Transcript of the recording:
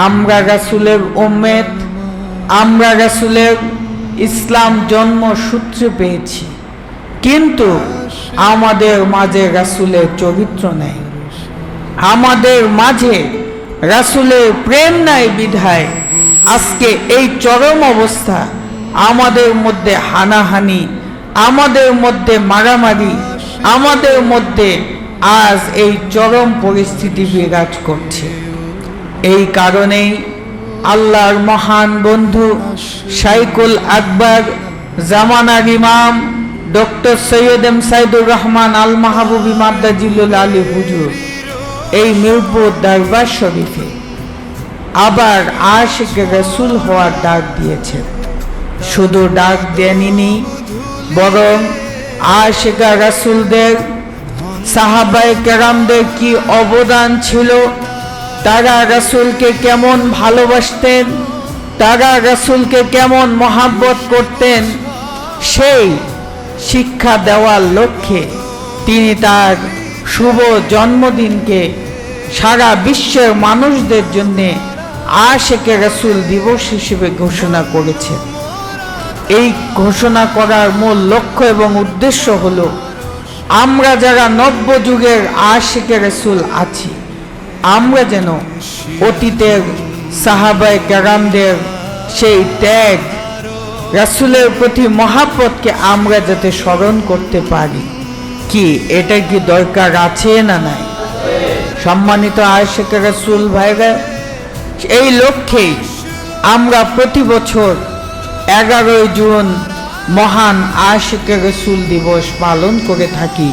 আমরা রাসূলের উম্মত, আমরা রাসূলের ইসলাম জন্মসূত্রে পেয়েছি, কিন্তু আমাদের মাঝে রাসূলের চরিত্র নেই, আমাদের মাঝে রাসূলের প্রেম নাই বিধায় আজকে এই চরম অবস্থা। আমাদের মধ্যে হানাহানি, আমাদের মধ্যে মারামারি, আমাদের মধ্যে আজ এই চরম পরিস্থিতি বিরাজ করছে। এই কারণেই আল্লাহর মহান বন্ধু শাইখুল আকবর জামানার ইমাম ডক্টর সৈয়দ এম সাইদুর রহমান আল মাহবুবী মাদ্দাজিলুল আলী হুজুর এই মিরপুর দরবার শরীফে আবার আশিকে রাসূল হওয়ার ডাক দিয়েছেন। শুধু ডাক দেননি, বরং আশিকা রাসূলদের সাহাবায়ে কেরামদের কি অবদান ছিল, তারা রাসূলকে কেমন ভালোবাসতেন, তারা রাসূলকে কেমন মহাব্বত করতেন, সেই শিক্ষা দেওয়ার লক্ষ্যে তিনি তার শুভ জন্মদিনকে সারা বিশ্বের মানুষদের জন্য আশিকে রাসূল দিবস হিসেবে ঘোষণা করেছেন। এই ঘোষণা করার মূল লক্ষ্য এবং উদ্দেশ্য হলো আমরা যারা নব্য যুগের আশিকে রাসূল আছি, আমরা যেন অতীতের সাহাবায়ে কেরামদের সেই ত্যাগ, রাসূলের প্রতি মহাব্বতকে আমরা যাতে স্মরণ করতে পারি। কি এটা কি দরকার আছে না নাই? সম্মানিত আশিকে রাসূল ভাইরা, এই লক্ষ্যেই আমরা প্রতি বছর 11 জুন মহান আশিকে রাসূল দিবস পালন করে থাকি।